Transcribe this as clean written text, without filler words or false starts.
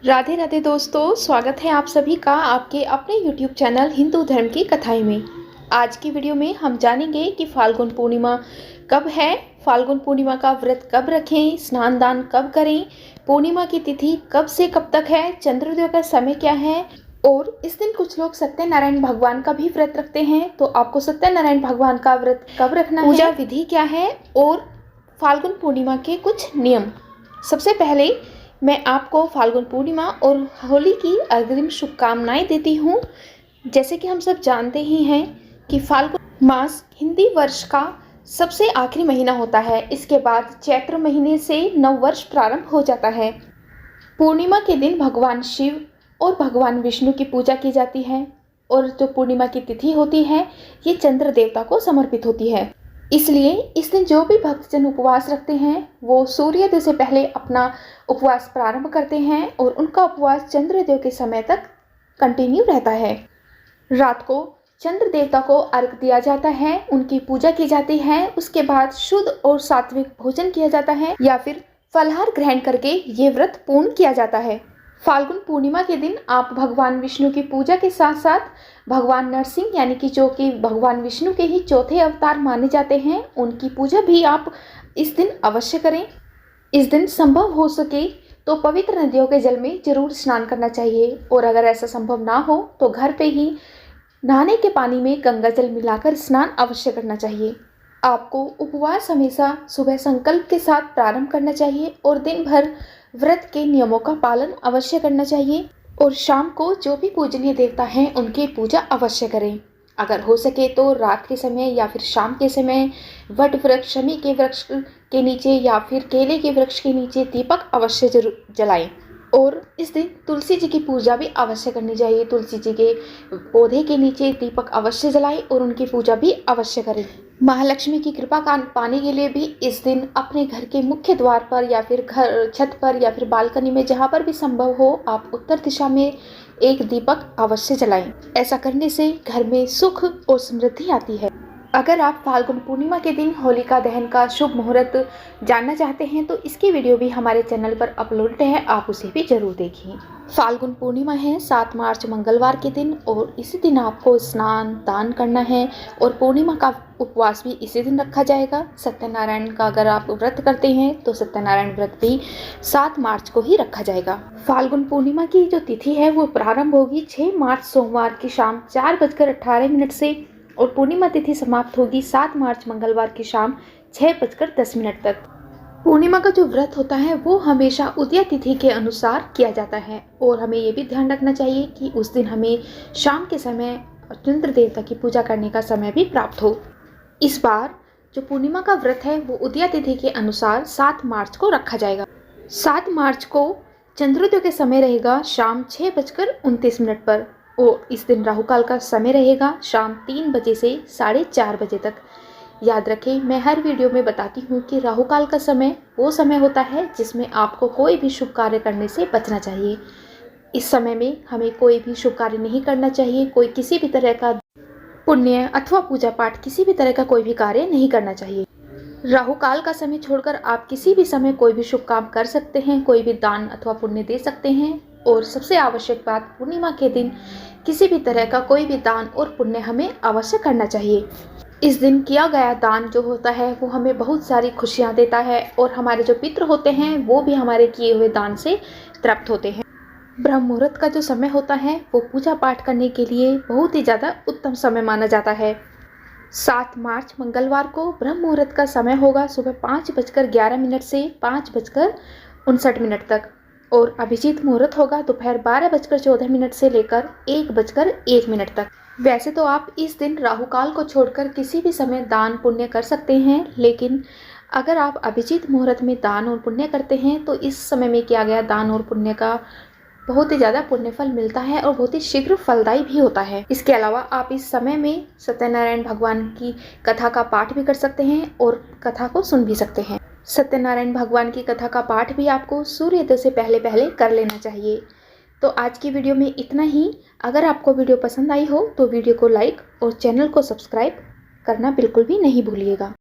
राधे राधे दोस्तों, स्वागत है आप सभी का आपके अपने YouTube चैनल हिंदू धर्म की कथाएं में। आज की वीडियो में हम जानेंगे कि फाल्गुन पूर्णिमा कब है, फाल्गुन पूर्णिमा का व्रत कब रखें, स्नान दान कब करें, पूर्णिमा की तिथि कब से कब तक है, चंद्रोदय का समय क्या है और इस दिन कुछ लोग सत्यनारायण भगवान का भी व्रत रखते हैं। तो आपको सत्यनारायण भगवान का व्रत कब रखना है, पूजा विधि क्या है और फाल्गुन पूर्णिमा के कुछ नियम। सबसे पहले मैं आपको फाल्गुन पूर्णिमा और होली की अग्रिम शुभकामनाएं देती हूँ। जैसे कि हम सब जानते ही हैं कि फाल्गुन मास हिंदी वर्ष का सबसे आखिरी महीना होता है। इसके बाद चैत्र महीने से नव वर्ष प्रारंभ हो जाता है। पूर्णिमा के दिन भगवान शिव और भगवान विष्णु की पूजा की जाती है और जो पूर्णिमा की तिथि होती है ये चंद्र देवता को समर्पित होती है। इसलिए इस दिन जो भी भक्तजन उपवास रखते हैं वो सूर्योदय से पहले अपना उपवास प्रारंभ करते हैं और उनका उपवास चंद्रोदय के समय तक कंटिन्यू रहता है। रात को चंद्र देवता को अर्घ दिया जाता है, उनकी पूजा की जाती है। उसके बाद शुद्ध और सात्विक भोजन किया जाता है या फिर फलाहार ग्रहण करके ये व्रत पूर्ण किया जाता है। फाल्गुन पूर्णिमा के दिन आप भगवान विष्णु की पूजा के साथ साथ भगवान नरसिंह यानी कि जो कि भगवान विष्णु के ही चौथे अवतार माने जाते हैं, उनकी पूजा भी आप इस दिन अवश्य करें। इस दिन संभव हो सके तो पवित्र नदियों के जल में जरूर स्नान करना चाहिए और अगर ऐसा संभव ना हो तो घर पे ही नहाने के पानी में गंगा जल मिलाकर स्नान अवश्य करना चाहिए। आपको उपवास हमेशा सुबह संकल्प के साथ प्रारंभ करना चाहिए और दिन भर व्रत के नियमों का पालन अवश्य करना चाहिए और शाम को जो भी पूजनीय देवता हैं उनकी पूजा अवश्य करें। अगर हो सके तो रात के समय या फिर शाम के समय वट वृक्ष, शमी के वृक्ष के नीचे या फिर केले के वृक्ष के नीचे दीपक अवश्य जरूर जलाएं। और इस दिन तुलसी जी की पूजा भी अवश्य करनी चाहिए। तुलसी जी के पौधे के नीचे दीपक अवश्य जलाएं और उनकी पूजा भी अवश्य करें। महालक्ष्मी की कृपा का पाने के लिए भी इस दिन अपने घर के मुख्य द्वार पर या फिर घर छत पर या फिर बालकनी में जहाँ पर भी संभव हो आप उत्तर दिशा में एक दीपक अवश्य जलाएं। ऐसा करने से घर में सुख और समृद्धि आती है। अगर आप फाल्गुन पूर्णिमा के दिन होलिका दहन का शुभ मुहूर्त जानना चाहते हैं तो इसकी वीडियो भी हमारे चैनल पर अपलोड है, आप उसे भी जरूर देखिए। फाल्गुन पूर्णिमा है 7 मार्च मंगलवार के दिन और इसी दिन आपको स्नान दान करना है और पूर्णिमा का उपवास भी इसी दिन रखा जाएगा। सत्यनारायण का अगर आप व्रत करते हैं तो सत्यनारायण व्रत भी 7 मार्च को ही रखा जाएगा। फाल्गुन पूर्णिमा की जो तिथि है वो प्रारंभ होगी 6 मार्च सोमवार की शाम 4:18 से और पूर्णिमा तिथि समाप्त होगी 7 मार्च मंगलवार की शाम 6:10 तक। पूर्णिमा का जो व्रत होता है वो हमेशा उदय तिथि के अनुसार किया जाता है और हमें ये भी ध्यान रखना चाहिए कि उस दिन हमें शाम के समय चंद्र देवता की पूजा करने का समय भी प्राप्त हो। इस बार जो पूर्णिमा का व्रत है वो उदय तिथि के अनुसार 7 मार्च को रखा जाएगा। 7 मार्च को चंद्रोदय के समय रहेगा शाम 6:29 पर और इस दिन राहु काल का समय रहेगा शाम 3 बजे से 4:30 बजे तक। याद रखें, मैं हर वीडियो में बताती हूँ कि राहु काल का समय वो समय होता है जिसमें आपको कोई भी शुभ कार्य करने से बचना चाहिए। इस समय में हमें कोई भी शुभ कार्य नहीं करना चाहिए, कोई किसी भी तरह का पुण्य अथवा पूजा पाठ किसी भी तरह का कोई भी कार्य नहीं करना चाहिए। राहु काल का समय छोड़कर आप किसी भी समय कोई भी शुभ काम कर सकते हैं, कोई भी दान अथवा पुण्य दे सकते हैं। और सबसे आवश्यक बात, पूर्णिमा के दिन किसी भी तरह का कोई भी दान और पुण्य हमें अवश्य करना चाहिए। इस दिन किया गया दान जो होता है वो हमें बहुत सारी खुशियाँ देता है और हमारे जो पितृ होते हैं वो भी हमारे किए हुए दान से तृप्त होते हैं। ब्रह्म मुहूर्त का जो समय होता है वो पूजा पाठ करने के लिए बहुत ही ज़्यादा उत्तम समय माना जाता है। 7 मार्च मंगलवार को ब्रह्म मुहूर्त का समय होगा सुबह 5:11 से 5:59 तक और अभिजीत मुहूर्त होगा दोपहर 12:14 से लेकर 1:01 तक। वैसे तो आप इस दिन राहु काल को छोड़कर किसी भी समय दान पुण्य कर सकते हैं, लेकिन अगर आप अभिजीत मुहूर्त में दान और पुण्य करते हैं तो इस समय में किया गया दान और पुण्य का बहुत ही ज़्यादा पुण्य फल मिलता है और बहुत ही शीघ्र फलदायी भी होता है। इसके अलावा आप इस समय में सत्यनारायण भगवान की कथा का पाठ भी कर सकते हैं और कथा को सुन भी सकते हैं। सत्यनारायण भगवान की कथा का पाठ भी आपको सूर्योदय से पहले पहले कर लेना चाहिए। तो आज की वीडियो में इतना ही। अगर आपको वीडियो पसंद आई हो तो वीडियो को लाइक और चैनल को सब्सक्राइब करना बिल्कुल भी नहीं भूलिएगा।